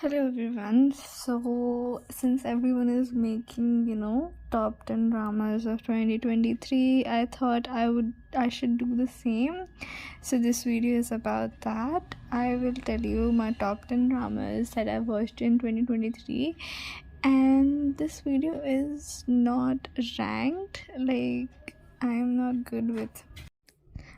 Hello everyone. So since everyone is making, top 10 dramas of 2023, I thought I should do the same. So this video is about that. I will tell you my top 10 dramas that I watched in 2023, and this video is not ranked. Like, I am not good with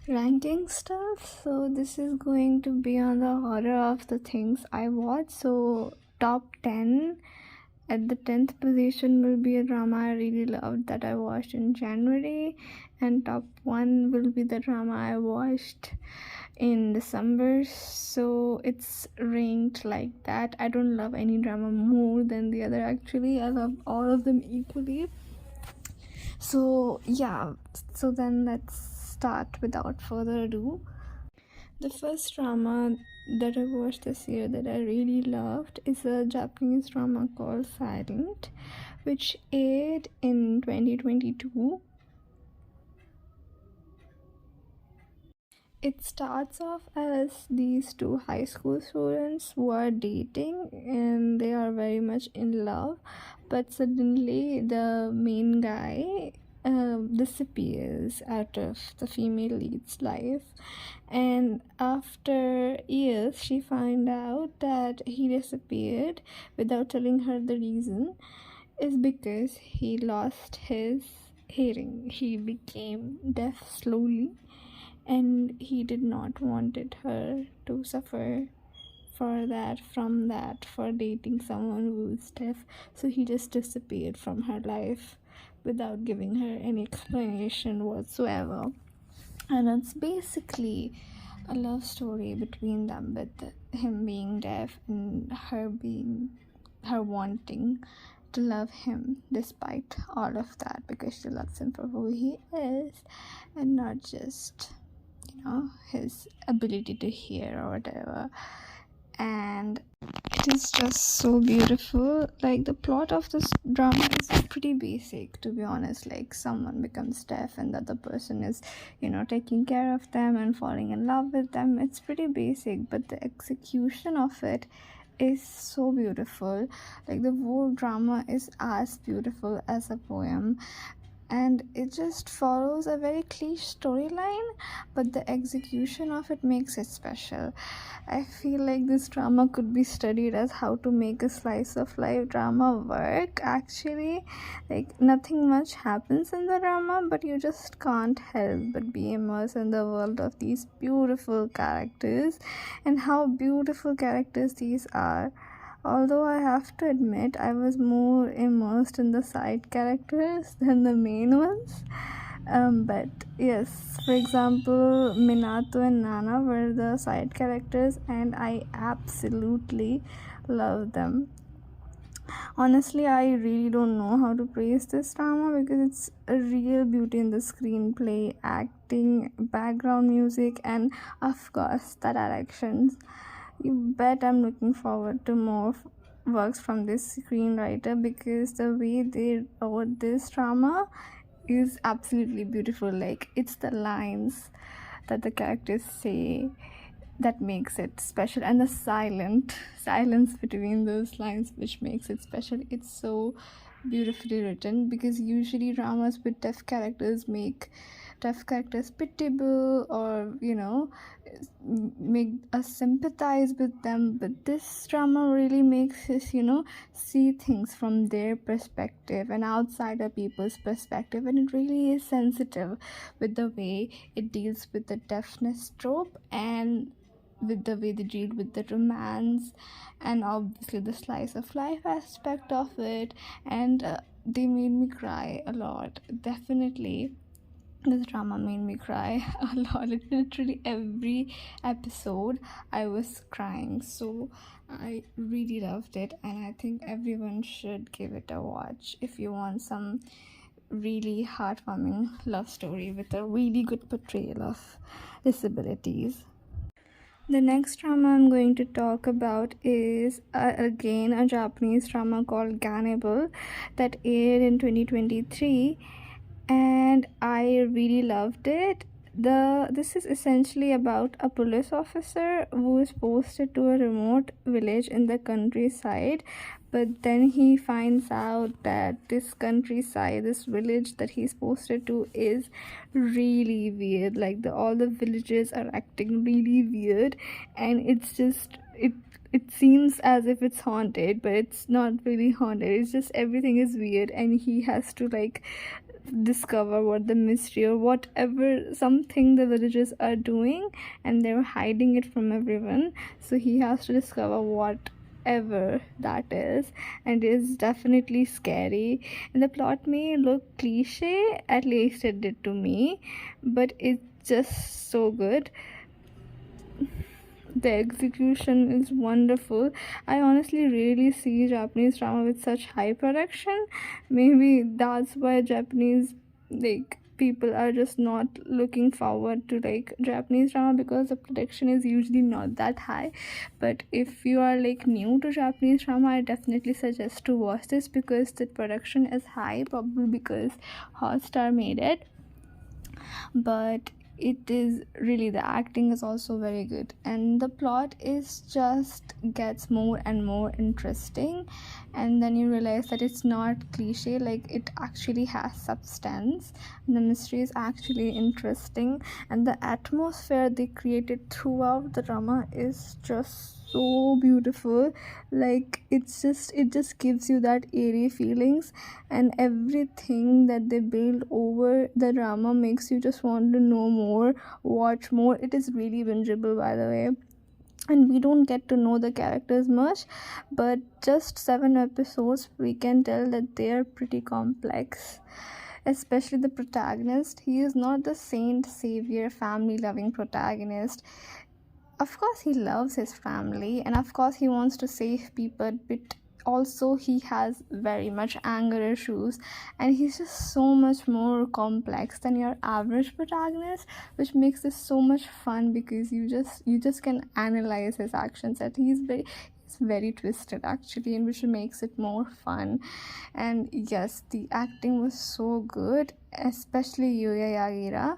ranking stuff, so this is going to be on the order of the things I watch. So top 10, at the 10th position will be a drama I really loved that I watched in January, and top 1 will be the drama I watched in December. So it's ranked like that. I don't love any drama more than the other. Actually, I love all of them equally. So yeah, so then let's start without further ado. The first drama that I watched this year that I really loved is a Japanese drama called Silent, which aired in 2022. It starts off as these two high school students who are dating and they are very much in love, but suddenly the main guy disappears out of the female lead's life, and after years she find out that he disappeared without telling her the reason is because he lost his hearing. He became deaf slowly, and he did not wanted her to suffer for dating someone who's deaf. So he just disappeared from her life without giving her any explanation whatsoever. And it's basically a love story between them, with him being deaf and her wanting to love him despite all of that, because she loves him for who he is and not just his ability to hear or whatever. And it is just so beautiful. Like, the plot of this drama is pretty basic, to be honest. Like, someone becomes deaf and the other person is taking care of them and falling in love with them. It's pretty basic, but the execution of it is so beautiful. Like, the whole drama is as beautiful as a poem, and it just follows a very cliche storyline, but the execution of it makes it special. I feel like this drama could be studied as how to make a slice of life drama work. Actually, like, nothing much happens in the drama, but you just can't help but be immersed in the world of these beautiful characters, and how beautiful characters these are. Although I have to admit, I was more immersed in the side characters than the main ones. But yes, for example, Minato and Nana were the side characters, and I absolutely love them. Honestly, I really don't know how to praise this drama, because it's a real beauty in the screenplay, acting, background music, and of course the directions. You bet I'm looking forward to more works from this screenwriter, because the way they wrote this drama is absolutely beautiful. Like, it's the lines that the characters say that makes it special, and the silence between those lines which makes it special. It's so beautifully written, because usually dramas with tough characters make tough characters pitiable, or make us sympathize with them. But this drama really makes us see things from their perspective and outsider people's perspective, and it really is sensitive with the way it deals with the deafness trope, and with the way they deal with the romance, and obviously the slice of life aspect of it. And they made me cry a lot. Definitely, this drama made me cry a lot. Literally every episode I was crying. So I really loved it, and I think everyone should give it a watch if you want some really heartwarming love story with a really good portrayal of disabilities. The next drama I'm going to talk about is again a Japanese drama called Cannibal that aired in 2023, and I really loved it. this is essentially about a police officer who is posted to a remote village in the countryside, but then he finds out that this village that he's posted to is really weird. Like all the villagers are acting really weird, and it seems as if it's haunted, but it's not really haunted. It's just everything is weird, and he has to like discover what the mystery or whatever something the villagers are doing, and they're hiding it from everyone. So he has to discover whatever that is, and it is definitely scary. And the plot may look cliche, at least it did to me, but it's just so good. The execution is wonderful. I honestly really see Japanese drama with such high production. Maybe that's why Japanese like people are just not looking forward to like Japanese drama, because the production is usually not that high. But if you are like new to Japanese drama, I definitely suggest to watch this because the production is high, probably because Hotstar made it. But it is really, the acting is also very good, and the plot is just gets more and more interesting, and then you realize that it's not cliche, like it actually has substance, and the mystery is actually interesting, and the atmosphere they created throughout the drama is just so beautiful. Like it just gives you that eerie feelings, and everything that they build over the drama makes you just want to know more, watch more. It is really bingeable, by the way, and we don't get to know the characters much, but just 7 episodes we can tell that they are pretty complex, especially the protagonist. He is not the saint savior family loving protagonist. Of course he loves his family, and of course he wants to save people, but also he has very much anger issues, and he's just so much more complex than your average protagonist, which makes this so much fun because you just can analyze his actions, that he's very twisted actually, and which makes it more fun. And yes, the acting was so good, especially Yuya Yagira.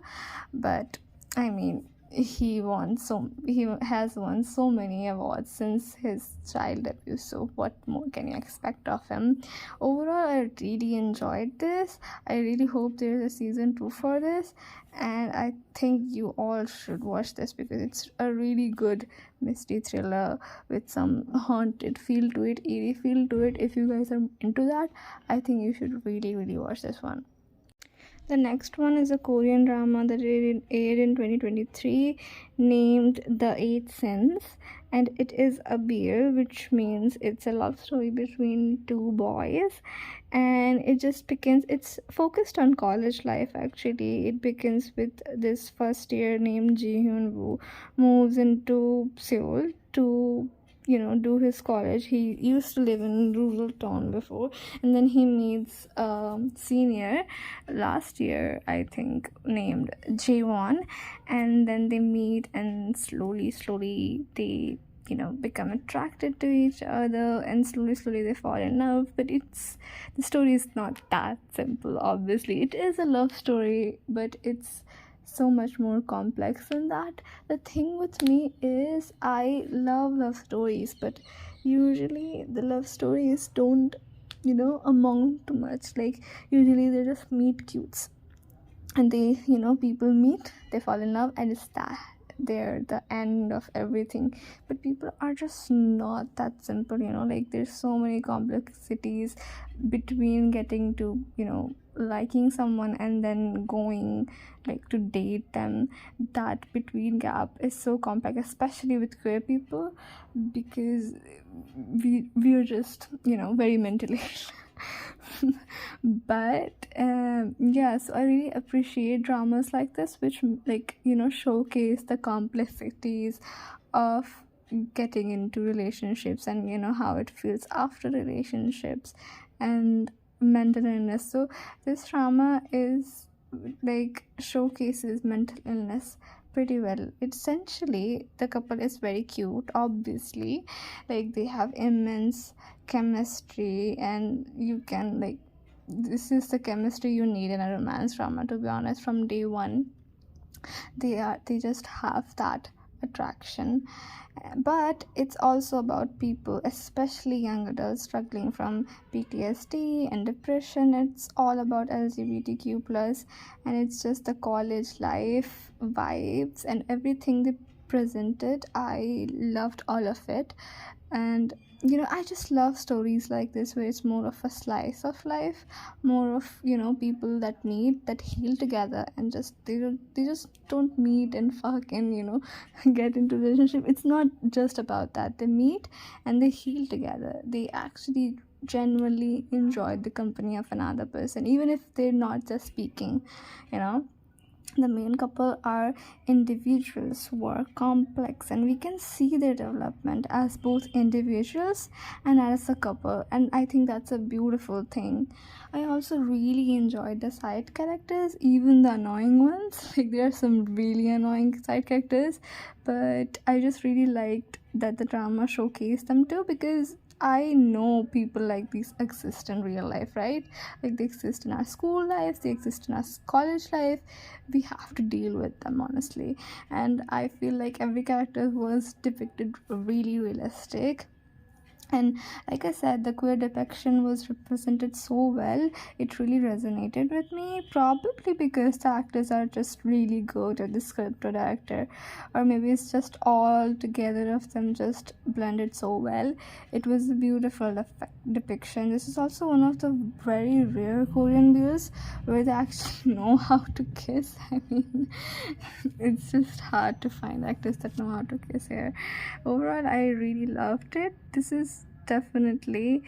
But I mean, he has won so many awards since his child debut, so what more can you expect of him? Overall, I really enjoyed this. I really hope there is a season 2 for this, and I think you all should watch this because it's a really good mystery thriller with some haunted feel to it, eerie feel to it. If you guys are into that, I think you should really watch this one. The next one is a Korean drama that aired in 2023 named The Eight Sins, and it is a beer, which means it's a love story between two boys, and it's focused on college life actually. It begins with this first year named Ji Hyun Woo moves into Seoul to do his college. He used to live in rural town before, and then he meets senior last year, I think, named Jaewon, and then they meet, and slowly they become attracted to each other, and slowly they fall in love. But the story is not that simple. Obviously it is a love story, but it's so much more complex than that. The thing with me is I love stories, but usually the love stories don't amount to much. Like usually they just meet cutes, and they people meet, they fall in love, and it's that they're the end of everything. But people are just not that simple, like there's so many complexities between getting to liking someone and then going like to date them. That between gap is so complex, especially with queer people, because we're just very mentally but yeah, so I really appreciate dramas like this, which showcase the complexities of getting into relationships, and how it feels after relationships, and mental illness. So this drama is like showcases mental illness pretty well. Essentially the couple is very cute, obviously, like they have immense chemistry, and you can this is the chemistry you need in a romance drama, to be honest, from day one. They just have that attraction. But it's also about people, especially young adults, struggling from PTSD and depression. It's all about LGBTQ plus, and it's just the college life vibes and everything they presented. I loved all of it. And I just love stories like this, where it's more of a slice of life, more of people that meet, that heal together, and just they just don't meet and fuck and get into relationship. It's not just about that. They meet and they heal together. They actually genuinely enjoy the company of another person, even if they're not just speaking. you know the main couple are individuals who are complex, and we can see their development as both individuals and as a couple, and I think that's a beautiful thing. I also really enjoyed the side characters, even the annoying ones. Like, there are some really annoying side characters, but I just really liked that the drama showcased them too, because I know people like these exist in real life, right? Like, they exist in our school lives, they exist in our college life. We have to deal with them, honestly. And I feel like every character was depicted really realistic. And like I said, the queer depiction was represented so well. It really resonated with me, probably because the actors are just really good, at the script or director, or maybe it's just all together of them just blended so well. It was a beautiful depiction. This is also one of the very rare Korean views where they actually know how to kiss. I mean, it's just hard to find actors that know how to kiss here. Overall, I really loved it. This is definitely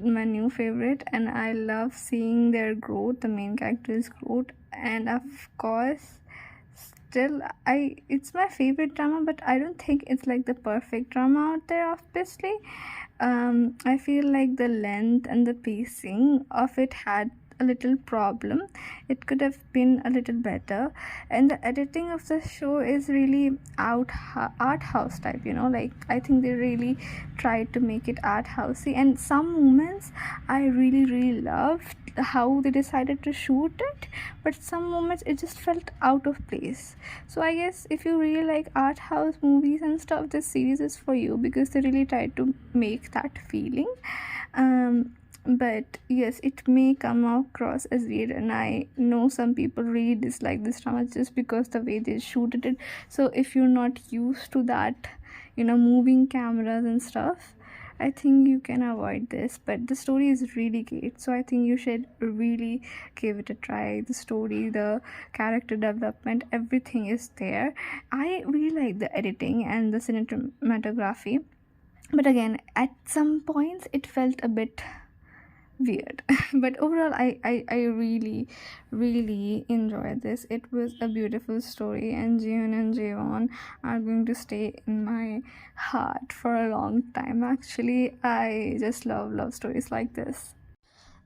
my new favorite, and I love seeing their growth, the main character's growth. And of course, still, it's my favorite drama, but I don't think it's like the perfect drama out there, obviously. I feel like the length and the pacing of it had a little problem. It could have been a little better, and the editing of the show is really art house type. Like, I think they really tried to make it art housey, and some moments I really really loved how they decided to shoot it, but some moments it just felt out of place. So I guess if you really like art house movies and stuff, this series is for you, because they really tried to make that feeling. But yes, it may come across as weird, and I know some people really dislike this drama just because the way they shooted it. So if you're not used to that, moving cameras and stuff, I think you can avoid this. But the story is really great, so I think you should really give it a try. The story, the character development, everything is there. I really like the editing and the cinematography, but again, at some points it felt a bit weird. But overall, I really really enjoyed this. It was a beautiful story, and Jiun and Jaewon are going to stay in my heart for a long time. Actually, I just love stories like this.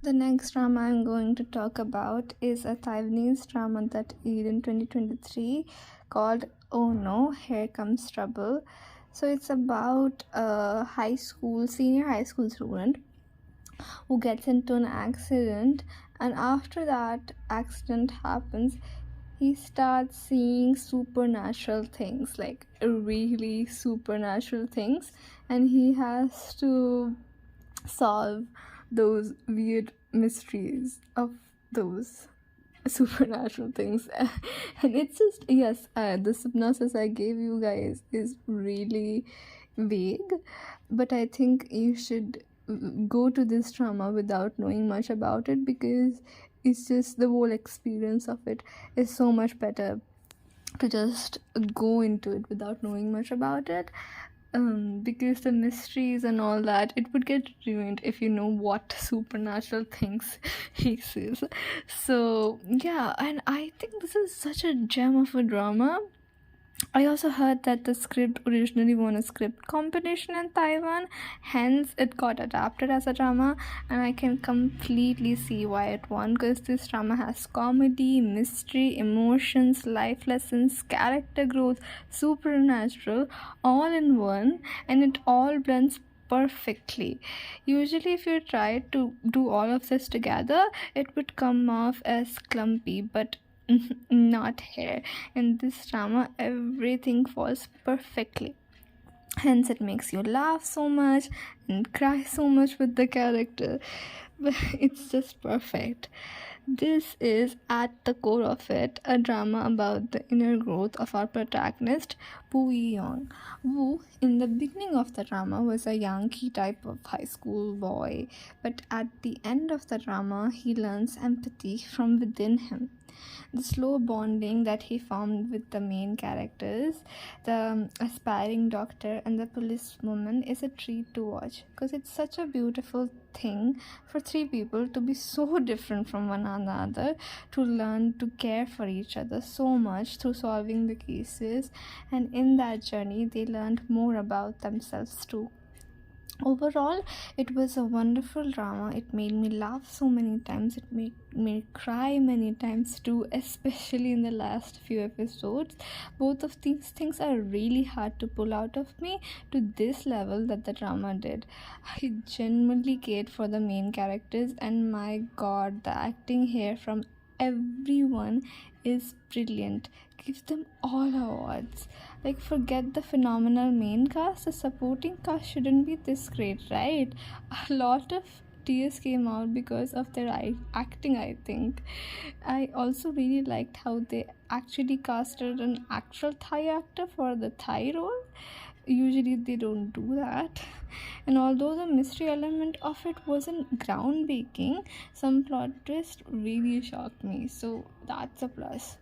The next drama I'm going to talk about is a Taiwanese drama that aired in 2023 called Oh No, Here Comes Trouble. So it's about a senior high school student who gets into an accident, and after that accident happens, he starts seeing supernatural things, like really supernatural things, and he has to solve those weird mysteries of those supernatural things. And it's just, yes, the synopsis I gave you guys is really vague, but I think you should go to this drama without knowing much about it, because it's just the whole experience of it is so much better to just go into it without knowing much about it. Because the mysteries and all that, it would get ruined if you know what supernatural things he sees. So yeah, and I think this is such a gem of a drama. I also heard that the script originally won a script competition in Taiwan, hence it got adapted as a drama, and I can completely see why it won, because this drama has comedy, mystery, emotions, life lessons, character growth, supernatural, all in one, and it all blends perfectly. Usually, if you try to do all of this together, it would come off as clumpy, but Not here. In this drama, everything falls perfectly. Hence, it makes you laugh so much and cry so much with the character. But it's just perfect. This is, at the core of it, a drama about the inner growth of our protagonist, Woo Young. Woo, in the beginning of the drama, was a Yankee type of high school boy, but at the end of the drama, he learns empathy from within him. The slow bonding that he formed with the main characters, the aspiring doctor and the policewoman, is a treat to watch, because it's such a beautiful thing for three people to be so different from one another, to learn to care for each other so much through solving the cases, and in that journey they learned more about themselves too. Overall, it was a wonderful drama. It made me laugh so many times. It made me cry many times too, especially in the last few episodes. Both of these things are really hard to pull out of me to this level that the drama did. I genuinely cared for the main characters, and my god, the acting here from everyone is brilliant. Give them all awards. Like, forget the phenomenal main cast, the supporting cast shouldn't be this great, right? A lot of tears came out because of their acting, I think. I also really liked how they actually casted an actual Thai actor for the Thai role. Usually they don't do that. And although the mystery element of it wasn't groundbreaking, some plot twist really shocked me, so that's a plus.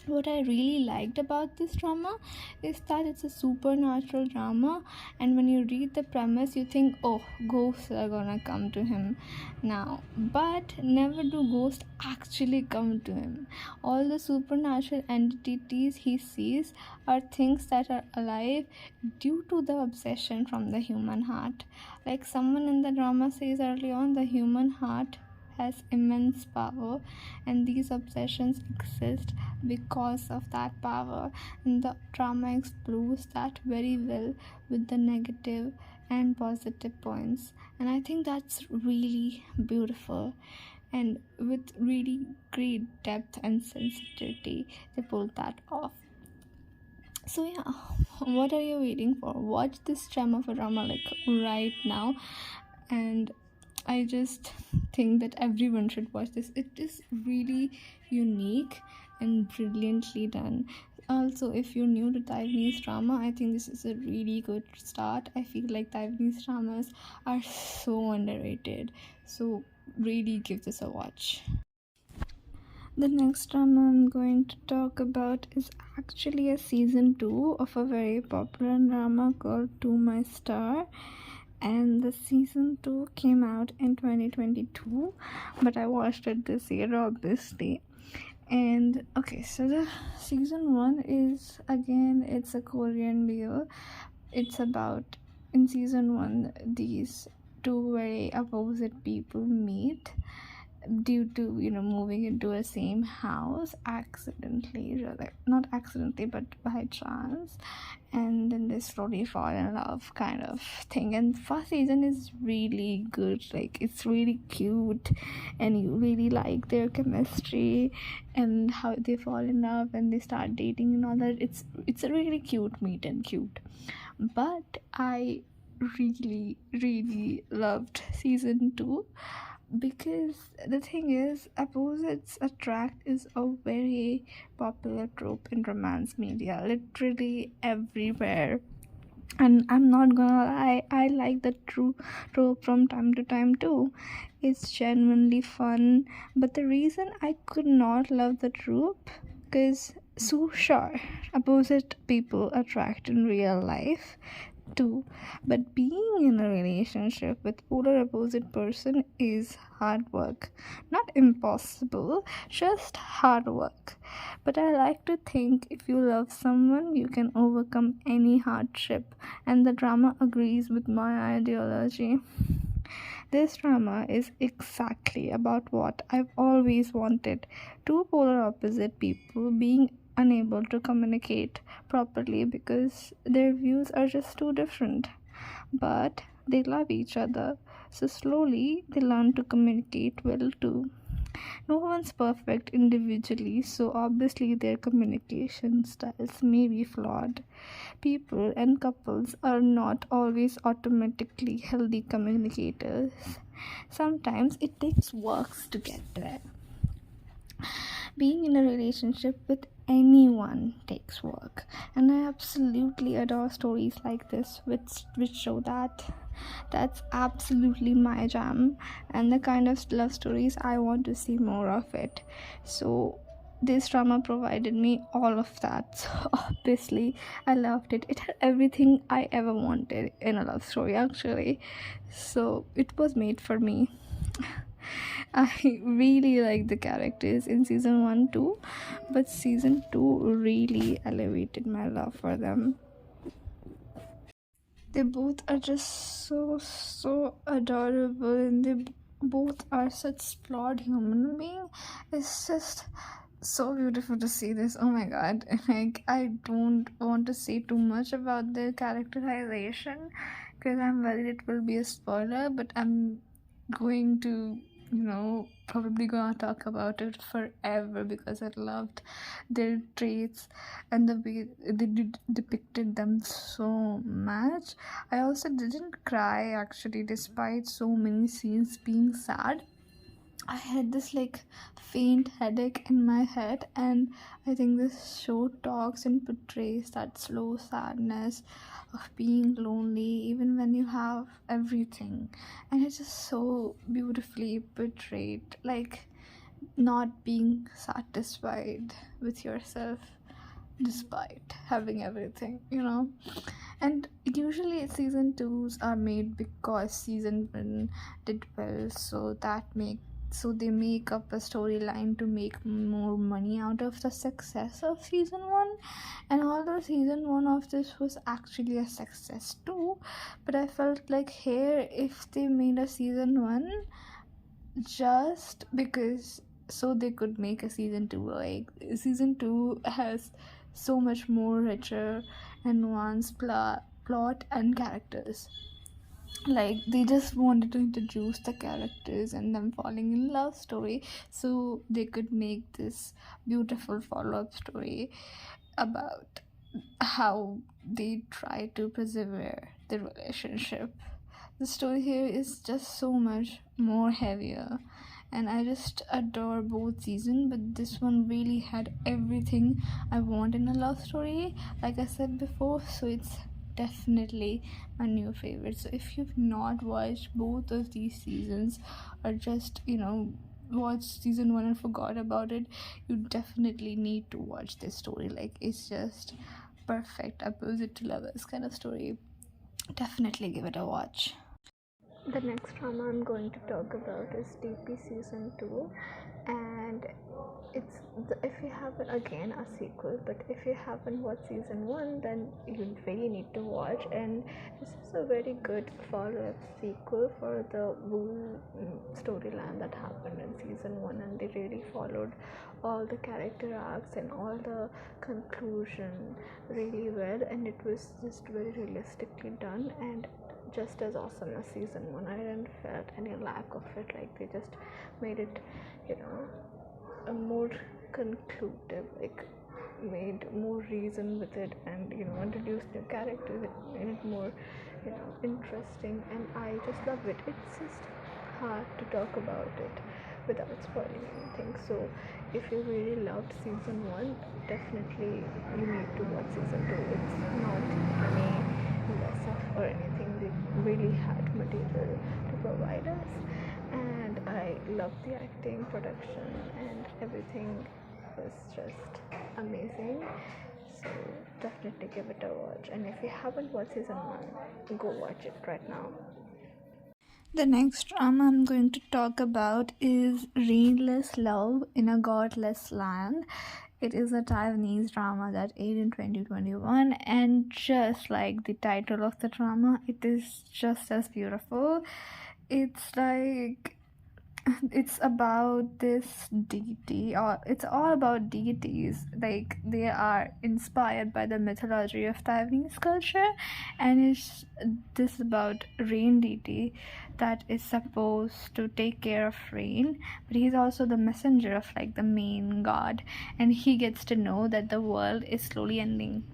What I really liked about this drama is that it's a supernatural drama, and when you read the premise, you think, oh, ghosts are gonna come to him now. But never do ghosts actually come to him. All the supernatural entities he sees are things that are alive due to the obsession from the human heart. Like someone in the drama says early on, the human heart has immense power, and these obsessions exist because of that power, and the drama explores that very well with the negative and positive points, and I think that's really beautiful, and with really great depth and sensitivity they pulled that off. So yeah, what are you waiting for? Watch this gem of a drama like right now, and I just think that everyone should watch this. It is really unique and brilliantly done. Also, if you're new to Taiwanese drama, I think this is a really good start. I feel like Taiwanese dramas are so underrated. So really give this a watch. The next drama I'm going to talk about is actually a season 2 of a very popular drama called To My Star, and the season 2 came out in 2022, but I watched it this year, obviously. And okay, so the season 1 is, again, it's a Korean BL. It's about, in season 1, these two very opposite people meet due to moving into a same house accidentally, like not accidentally but by chance, and then they slowly fall in love kind of thing. And first season is really good, like it's really cute, and you really like their chemistry and how they fall in love and they start dating and all that. It's a really cute meet and cute. But I really loved season 2, because the thing is, opposites attract is a very popular trope in romance media, literally everywhere. And I'm not gonna lie, I like the true trope from time to time too. It's genuinely fun. But the reason I could not love the trope, because so sure, opposite people attract in real life too, but being in a relationship with polar opposite person is hard work. Not impossible, just hard work. But I like to think if you love someone, you can overcome any hardship, and the drama agrees with my ideology. This drama is exactly about what I've always wanted: two polar opposite people being unable to communicate properly because their views are just too different. But they love each other, so slowly they learn to communicate well too. No one's perfect individually, so obviously their communication styles may be flawed. People and couples are not always automatically healthy communicators. Sometimes it takes works to get there. Being in a relationship with anyone takes work, and I absolutely adore stories like this which show that. That's absolutely my jam, and the kind of love stories I want to see more of it. So this drama provided me all of that. So obviously I loved it. It had everything I ever wanted in a love story, actually. So it was made for me. I really like the characters in season 1 too, but season 2 really elevated my love for them. They both are just so adorable, and they both are such flawed human being. It's just so beautiful to see this. Oh my god. Like, I don't want to say too much about their characterization because I'm worried it will be a spoiler, but I'm going to, probably gonna talk about it forever because I loved their traits and the way they depicted them so much. I also didn't cry actually, despite so many scenes being sad. I had this like faint headache in my head, and I think this show talks and portrays that slow sadness of being lonely even when you have everything, and it's just so beautifully portrayed, like not being satisfied with yourself despite having everything. And usually season 2s are made because season 1 did well, so they make up a storyline to make more money out of the success of season 1. And although season 1 of this was actually a success too, but I felt like here, if they made a season 1 just because so they could make a season 2, like season 2 has so much more richer and nuanced plot and characters. Like, they just wanted to introduce the characters and them falling in love story, so they could make this beautiful follow-up story about how they try to persevere the relationship. The story here is just so much more heavier, and I just adore both seasons, but this one really had everything I want in a love story, like I said before, so it's definitely my new favorite. So if you've not watched both of these seasons, or just watched season 1 and forgot about it, you definitely need to watch this story. Like, it's just perfect opposite to lovers kind of story. Definitely give it a watch. The next drama I'm going to talk about is DP season 2, and if you haven't, again a sequel, but if you haven't watched season 1, then you really need to watch. And this is a very good follow-up sequel for the Wool storyline that happened in season 1, and they really followed all the character arcs and all the conclusion really well, and it was just very realistically done and just as awesome as season 1. I didn't felt any lack of it. Like, they just made it, a more conclusive, like made more reason with it, and introduced new characters and made it more interesting, and I just love it. It's just hard to talk about it without spoiling anything. So if you really loved season 1, definitely you need to watch season 2. It's not any less of or anything. They really had material to provide us, and I love the acting, production, and everything was just amazing. So definitely give it a watch, and if you haven't watched season 1, go watch it right now. The next drama I'm going to talk about is Rainless Love in a Godless Land. It is a Taiwanese drama that aired in 2021, and just like the title of the drama, it is just as beautiful. It's like it's about this deity, or it's all about deities. Like, they are inspired by the mythology of Taiwanese culture, and it's this about rain deity that is supposed to take care of rain, but he's also the messenger of like the main god, and he gets to know that the world is slowly ending.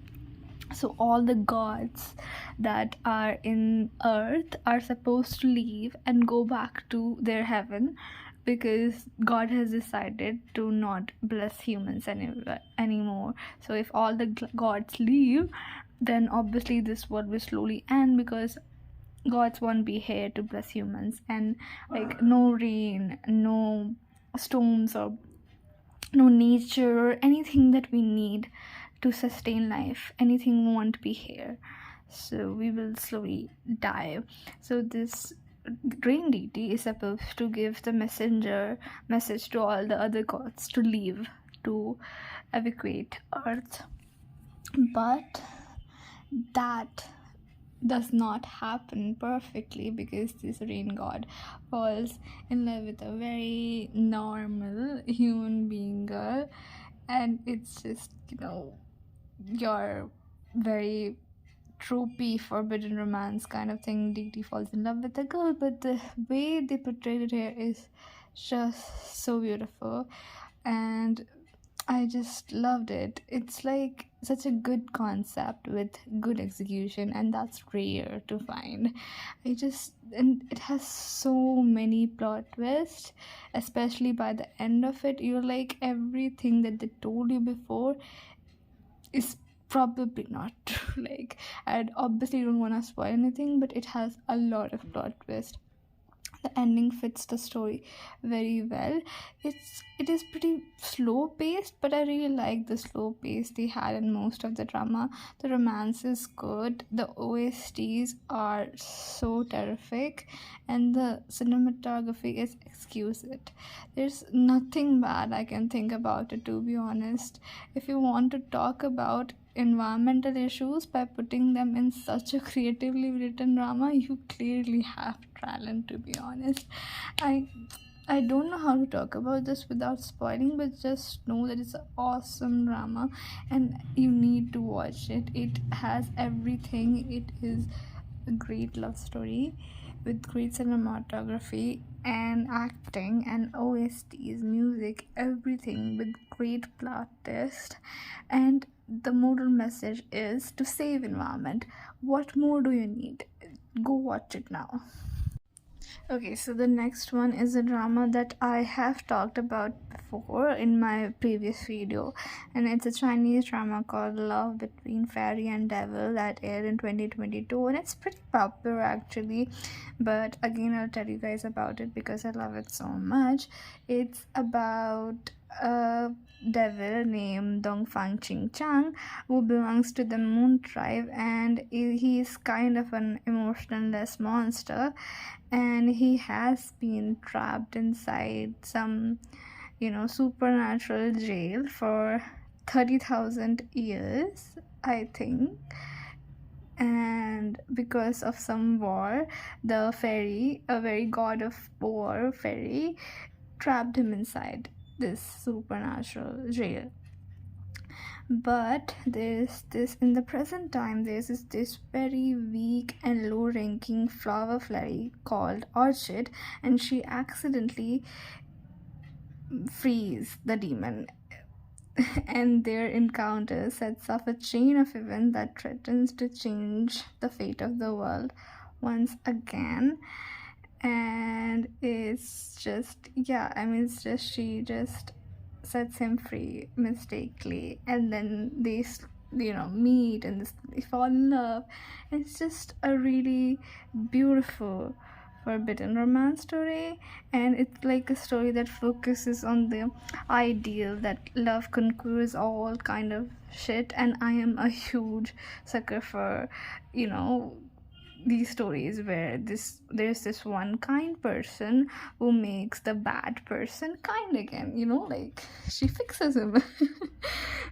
So all the gods that are in earth are supposed to leave and go back to their heaven, because God has decided to not bless humans anymore. So if all the gods leave, then obviously this world will slowly end, because gods won't be here to bless humans, and like no rain, no storms, or no nature, or anything that we need to sustain life, anything won't be here. So we will slowly die. So this rain deity is supposed to give the message to all the other gods to leave, to evacuate earth. But that does not happen perfectly, because this rain god falls in love with a very normal human being girl, and it's just, your very tropey forbidden romance kind of thing. Deity falls in love with a girl, but the way they portrayed it here is just so beautiful, and I just loved it. It's like such a good concept with good execution, and that's rare to find. And it has so many plot twists, especially by the end of it. You're like, everything that they told you before is probably not true. Like, I obviously don't want to spoil anything, but it has a lot of plot twist. The ending fits the story very well. It is pretty slow paced, but I really like the slow pace they had in most of the drama. The romance is good, the OSTs are so terrific, and the cinematography is exquisite. There's nothing bad I can think about it, to be honest. If you want to talk about environmental issues by putting them in such a creatively written drama, you clearly have talent, to be honest. I don't know how to talk about this without spoiling, but just know that it's an awesome drama and you need to watch it. It has everything. It is a great love story with great cinematography and acting and OSTs, music, everything with great plot twist. And the moral message is to save environment. What more do you need? Go watch it now. Okay, so the next one is a drama that I have talked about before in my previous video, and it's a Chinese drama called Love Between Fairy and Devil that aired in 2022, and it's pretty popular actually. But again, I'll tell you guys about it because I love it so much. It's about a devil named Dongfang Ching Chang, who belongs to the Moon tribe, and he is kind of an emotionless monster, and he has been trapped inside some supernatural jail for 30,000 years, I think. And because of some war, the fairy, a very god of war fairy, trapped him inside this supernatural jail. But there's this, in the present time, there's this very weak and low ranking flower fairy called Orchid, and she accidentally frees the demon. And their encounter sets off a chain of events that threatens to change the fate of the world once again. And it's just, she just sets him free mistakenly, and then they meet and they fall in love. It's just a really beautiful forbidden romance story, and it's like a story that focuses on the ideal that love conquers all kind of shit. And I am a huge sucker for these stories where there's this one kind person who makes the bad person kind again, like she fixes him.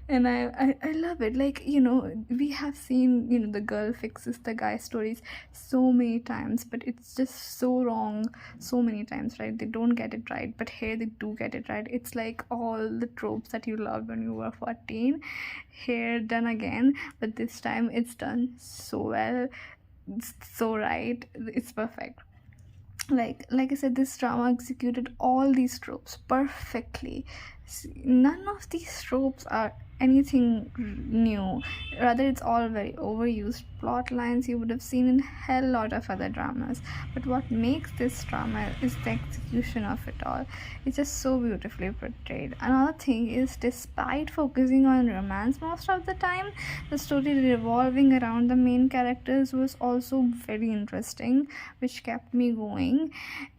And I love it. Like, we have seen, the girl fixes the guy stories so many times, but it's just so wrong so many times, right? They don't get it right, but here they do get it right. It's like all the tropes that you loved when you were 14 here done again, but this time it's done so well. It's so right, it's perfect. Like I said, this drama executed all these tropes perfectly. None of these tropes are anything new. Rather, it's all very overused plot lines you would have seen in hell lot of other dramas. But what makes this drama is the execution of it all. It's just so beautifully portrayed. Another thing is, despite focusing on romance most of the time, the story revolving around the main characters was also very interesting, which kept me going.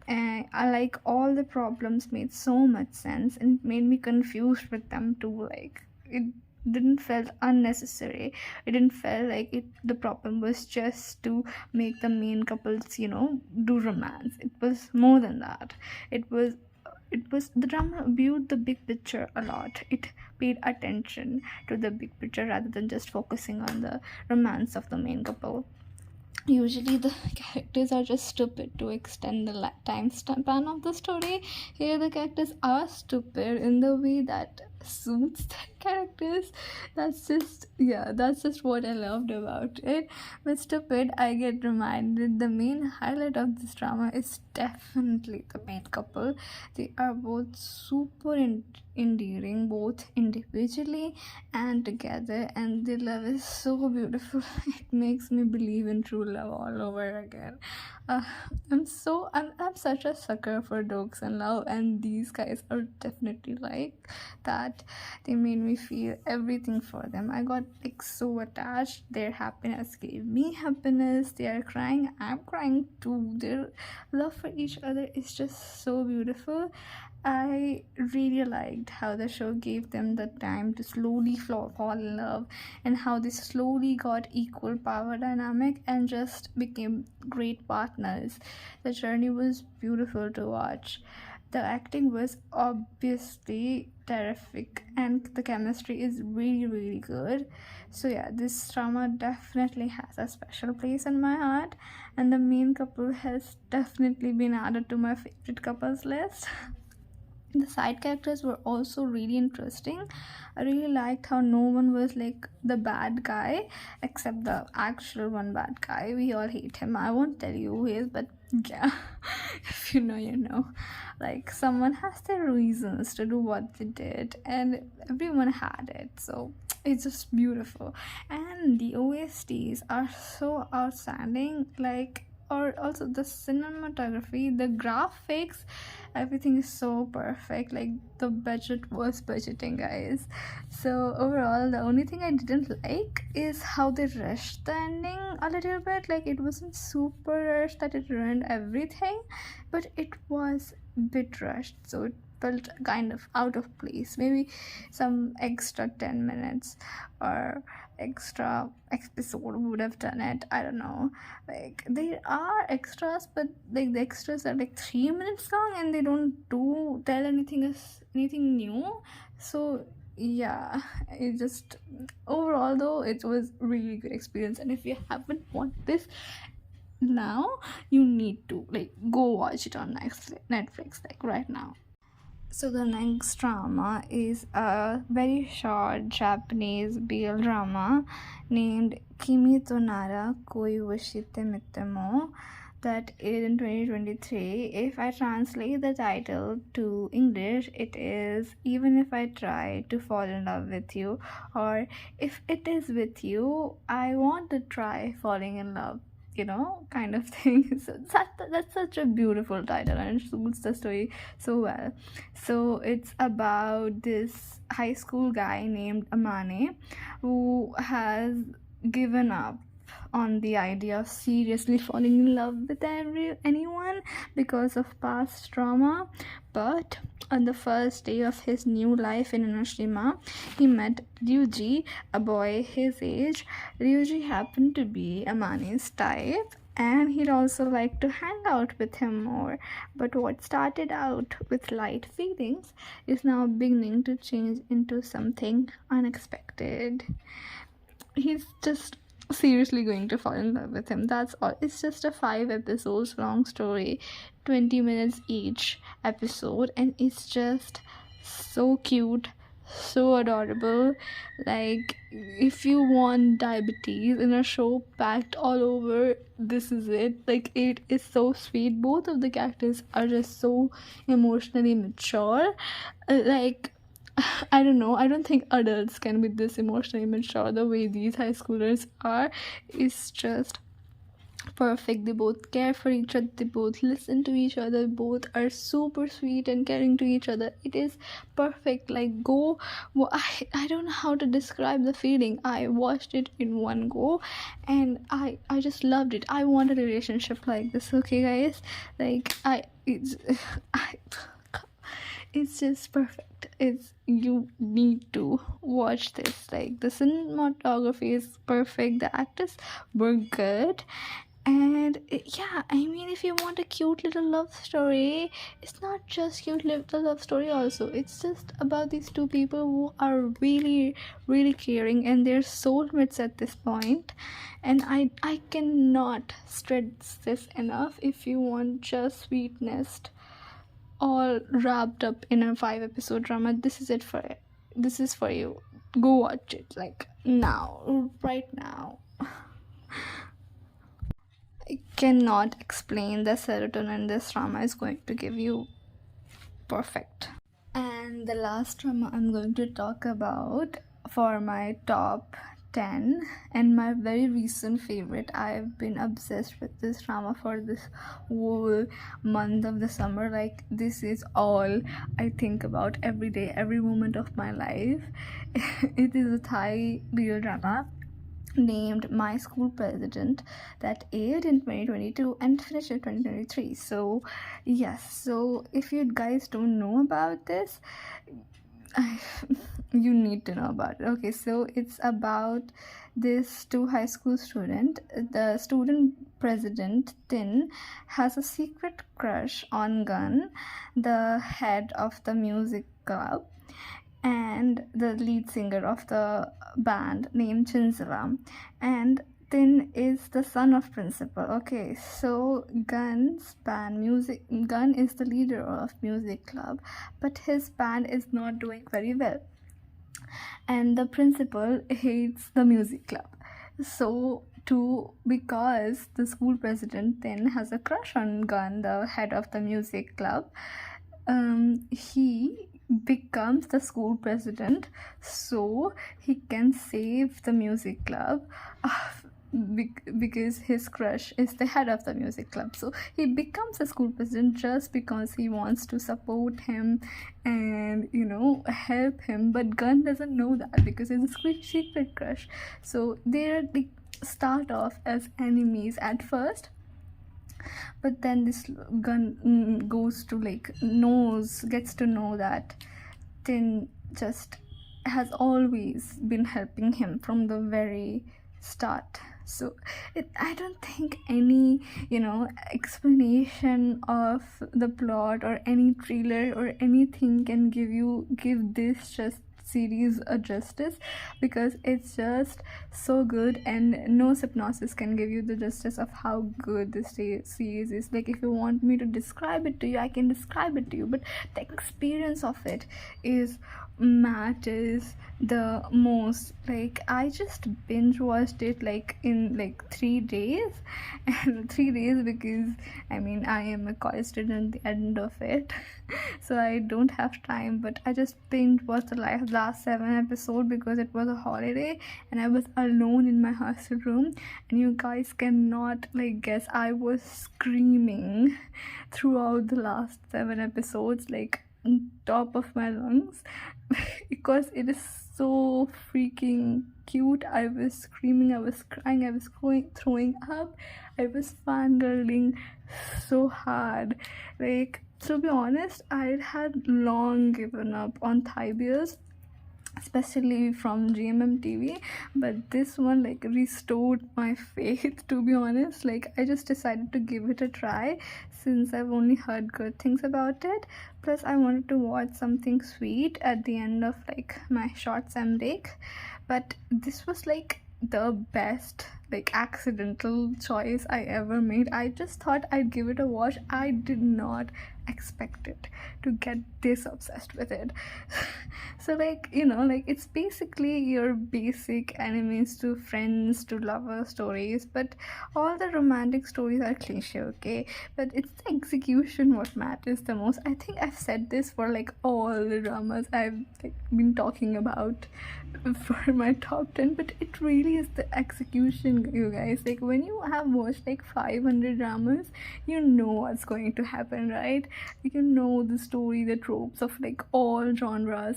And I like all the problems made so much sense and made me confused with them too. Like, it didn't felt unnecessary. It didn't feel like the problem was just to make the main couples do romance. It was more than that. It was the drama viewed the big picture a lot. It paid attention to the big picture rather than just focusing on the romance of the main couple. Usually the characters are just stupid to extend the time span of the story. Here the characters are stupid in the way that suits the characters. That's just what I loved about it. With stupid, I get reminded the main highlight of this drama is definitely the main couple. They are both super endearing, both individually and together, and their love is so beautiful. It makes me believe in true love all over again. I'm such a sucker for dogs and love, and these guys are definitely like that. They made me feel everything for them. I got like so attached. Their happiness gave me happiness. They are crying, I'm crying too. Their love for each other is just so beautiful. I really liked how the show gave them the time to slowly fall in love, and how they slowly got equal power dynamic and just became great partners. The journey was beautiful to watch. The acting was obviously terrific, and the chemistry is really, really good. So yeah, this drama definitely has a special place in my heart, and the main couple has definitely been added to my favorite couples list. The side characters were also really interesting. I really liked how no one was like the bad guy except the actual one bad guy. We all hate him. I won't tell you who he is, but yeah, if you know, you know. Like, someone has their reasons to do what they did, and everyone had it. So it's just beautiful. And the OSTs are so outstanding. Or also the cinematography, the graphics, everything is so perfect. Like, the budget was budgeting, guys. So overall, the only thing I didn't like is how they rushed the ending a little bit. Like, it wasn't super rushed that it ruined everything, but it was a bit rushed, so it felt kind of out of place. Maybe some extra 10 minutes or extra episode would have done it. I don't know. Like, there are extras, but like the extras are like 3 minutes long, and they don't tell anything new. So yeah, it just, overall though, it was really good experience. And if you haven't watched this now, you need to like go watch it on Netflix like right now. So the next drama is a very short Japanese BL drama named Kimi to Nara Koi Washite Mitemo, that aired in 2023. If I translate the title to English, it is Even If I Try to Fall in Love with You, or If It Is With You, I Want to Try Falling in Love, kind of thing. So that's such a beautiful title, and it suits the story so well. So it's about this high school guy named Amane who has given up on the idea of seriously falling in love with anyone because of past trauma. But on the first day of his new life in Enoshima, he met Ryuji, a boy his age. Ryuji happened to be Amane's type, and he'd also like to hang out with him more. But what started out with light feelings is now beginning to change into something unexpected. He's just seriously going to fall in love with him. That's all. It's just a 5 episodes long story, 20 minutes each episode, and it's just so cute, so adorable. Like, if you want diabetes in a show packed all over, this is it. Like, it is so sweet. Both of the characters are just so emotionally mature. Like, I don't know. I don't think adults can be this emotionally mature the way these high schoolers are. It's just perfect. They both care for each other. They both listen to each other. Both are super sweet and caring to each other. It is perfect. Like, go. Well, I don't know how to describe the feeling. I watched it in one go, and I just loved it. I want a relationship like this. Okay, guys. Like, I it's just perfect. It's, you need to watch this. Like, the cinematography is perfect, the actors were good, and yeah, I mean, if you want a cute little love story, it's not just cute little love story also. It's just about these two people who are really, really caring, and they're soulmates at this point. And I cannot stress this enough. If you want just sweetness all wrapped up in a 5 episode drama, this is it for it. This is for you. Go watch it, like, now, right now. I cannot explain the serotonin this drama is going to give you. Perfect. And the last drama I'm going to talk about for my top 10 and my very recent favorite. I've been obsessed with this drama for this whole month of the summer. Like, this is all I think about every day, every moment of my life. It is a Thai BL drama named My School President that aired in 2022 and finished in 2023. So yes, so if you guys don't know about this, you need to know about it. Okay, so it's about this two high school student. The student president Tin has a secret crush on Gun, the head of the music club, and the lead singer of the band named Chinsala. And Tin is the son of principal. Okay, so Gun is the leader of music club, but his band is not doing very well, and the principal hates the music club. So because the school president then has a crush on Gun, the head of the music club, he becomes the school president so he can save the music club, because his crush is the head of the music club. So he becomes a school president just because he wants to support him and, help him. But Gun doesn't know that because it's a secret crush. So they're start off as enemies at first, but then this Gun gets to know that Tin just has always been helping him from the very start. So I don't think any explanation of the plot or any trailer or anything can give this just series a justice, because it's just so good, and no hypnosis can give you the justice of how good this series is. Like, if you want me to describe it to you, I can describe it to you, but the experience of it is matters the most. Like, I just binge watched it in 3 days and 3 days, because I am a college student at the end of it, so I don't have time. But I just binge watched the last 7 episodes because it was a holiday and I was alone in my hostel room, and you guys cannot guess, I was screaming throughout the last 7 episodes, on top of my lungs, because it is so freaking cute. I was screaming, I was crying, I was throwing up, I was fangirling so hard. To be honest, I had long given up on Thai beers, especially from GMM TV. But this one like restored my faith, to be honest. Like I just decided to give it a try since I've only heard good things about it. Plus I wanted to watch something sweet at the end of like my short sem break. But this was like the best like accidental choice I ever made. I just thought I'd give it a watch. I did not expect it to get this obsessed with it. So like, you know, like it's basically your basic enemies to friends to lover stories, but all the romantic stories are cliche, okay? But it's the execution what matters the most. I think I've said this for like all the dramas I've like been talking about for my top 10, but it really is the execution, you guys. Like when you have watched like 500 dramas, you know what's going to happen, right? You know the story, the tropes of like all genres,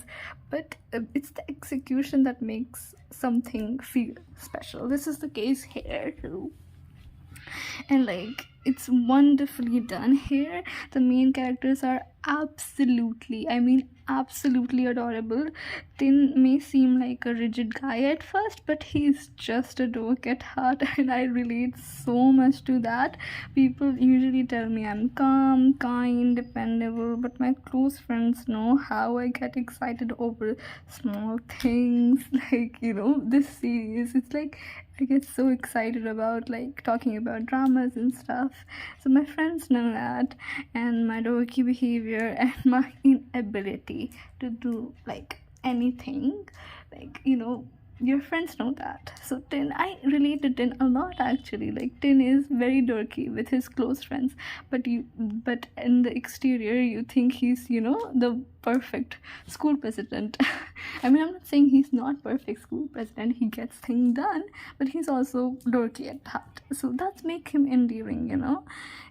but it's the execution that makes something feel special. This is the case here too. And like it's wonderfully done here. The main characters are absolutely, I mean absolutely adorable. Tin may seem like a rigid guy at first, but he's just a dork at heart, and I relate so much to that. People usually tell me I'm calm, kind, dependable, but my close friends know how I get excited over small things. Like, you know, this series, it's like I get so excited about like talking about dramas and stuff. So my friends know that, and my dorky behavior and my inability to do like anything. Like, you know, your friends know that. So Tin, I relate to Tin a lot actually. Like Tin is very dorky with his close friends, but in the exterior you think he's, you know, the perfect school president. I mean, I'm not saying he's not perfect school president, he gets things done, but he's also dorky at heart. So that's make him endearing, you know.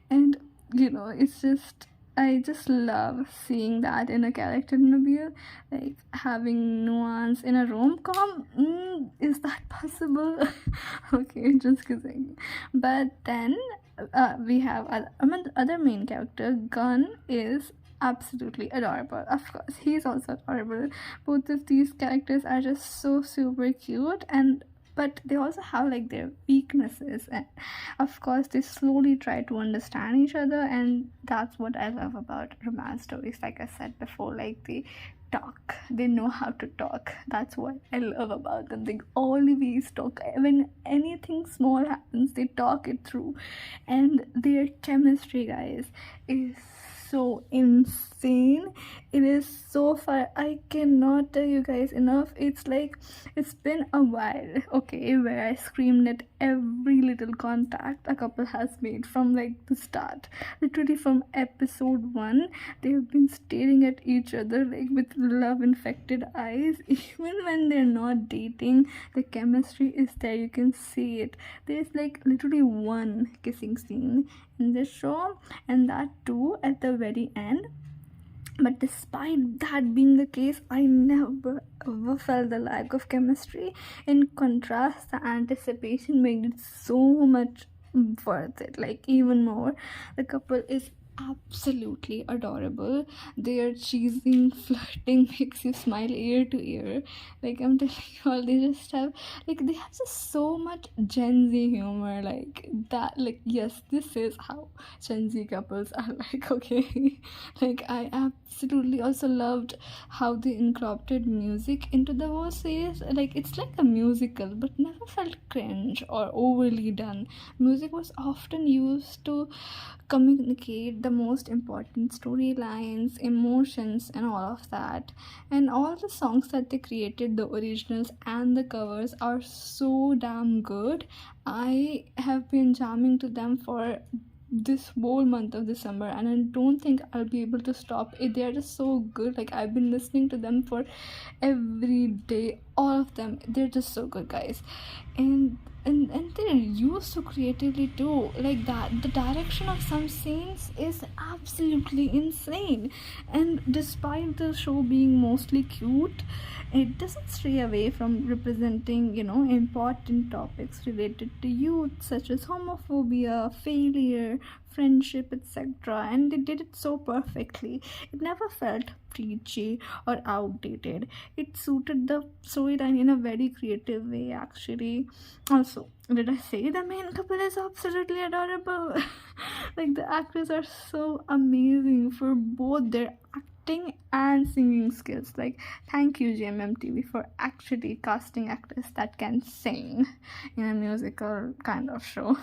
And you know, it's just, I just love seeing that in a character, Nabil. Like having nuance in a rom-com. Is that possible? Okay, just kidding. But then we have other main character. Gun is absolutely adorable. Of course, he's also adorable. Both of these characters are just so super cute, and but they also have like their weaknesses, and of course they slowly try to understand each other, and that's what I love about romance stories. Like I said before, like they know how to talk. That's what I love about them. They always talk. When anything small happens, they talk it through, and their chemistry, guys, is so insane. It is so far. I cannot tell you guys enough. It's like it's been a while, okay, where I screamed at every little contact a couple has made from like the start. Literally from episode 1, they have been staring at each other like with love infected eyes. Even when they're not dating, the chemistry is there. You can see it. There's like literally one kissing scene in this show, and that too at the very end. But despite that being the case, I never ever felt the lack of chemistry. In contrast, the anticipation made it so much worth it, like even more. The couple is absolutely adorable. Their cheesing flirting makes you smile ear to ear. Like I'm telling you all, they have just so much Gen Z humor, like that. Like yes, this is how Gen Z couples are like, okay. Like I absolutely also loved how they incorporated music into the whole series. Like it's like a musical, but never felt cringe or overly done. Music was often used to communicate the most important storylines, emotions, and all of that. And all the songs that they created, the originals and the covers, are so damn good. I have been jamming to them for this whole month of December, and I don't think I'll be able to stop it. They are just so good. Like I've been listening to them for every day, all of them. They're just so good, guys. And they're used so creatively too. Like that, the direction of some scenes is absolutely insane. And despite the show being mostly cute, it doesn't stray away from representing, you know, important topics related to youth, such as homophobia, failure, friendship, etc. And they did it so perfectly. It never felt preachy or outdated. It suited the storyline in a very creative way, actually. Also, did I say the main couple is absolutely adorable? Like, the actors are so amazing for both their acting and singing skills. Like, thank you GMMTV for actually casting actors that can sing in a musical kind of show.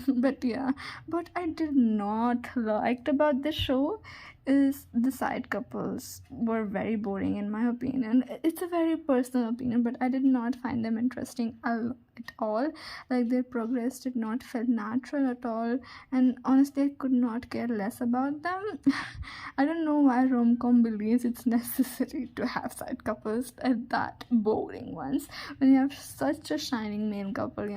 But yeah, what I did not liked about this show is the side couples were very boring in my opinion. It's a very personal opinion, but I did not find them interesting at all. Like, their progress did not feel natural at all, and honestly I could not care less about them. I don't know why rom-com believes it's necessary to have side couples and that boring ones when you have such a shining main couple.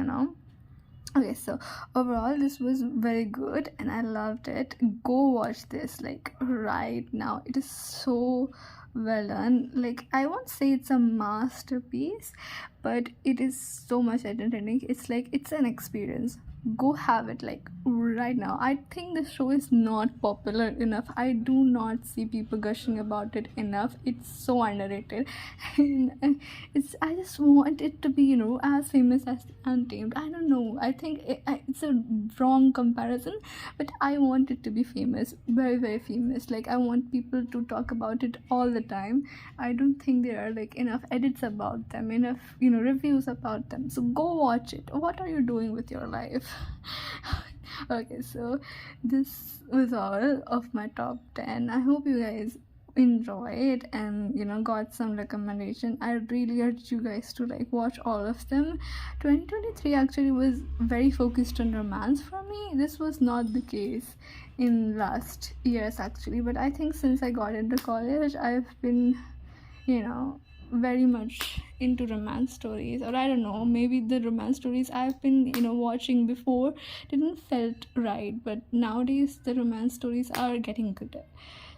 Okay, so overall this was very good and I loved it. Go watch this like right now. It is so well done. Like, I won't say it's a masterpiece, but it is so much entertaining. It's like, it's an experience. Go have it like right now. I think the show is not popular enough. I do not see people gushing about it enough. It's so underrated. And I just want it to be, as famous as Untamed. I don't know, I think it's a wrong comparison, but I want it to be famous, very very famous. Like, I want people to talk about it all the time. I don't think there are like enough edits about them, enough reviews about them. So go watch it. What are you doing with your life? Okay, so this was all of my top 10. I hope you guys enjoy it and got some recommendation. I really urge you guys to like watch all of them. 2023 actually was very focused on romance for me. This was not the case in last years actually, but I think since I got into college I've been very much into romance stories, or I don't know, maybe the romance stories I've been watching before didn't felt right, but nowadays the romance stories are getting gooder.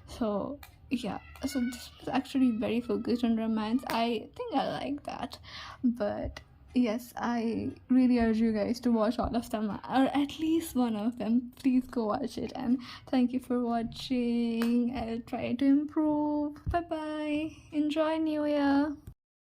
So yeah, so this was actually very focused on romance. I think I like that. But yes, I really urge you guys to watch all of them, or at least one of them. Please go watch it, and thank you for watching. I'll try to improve. Bye bye. Enjoy New Year.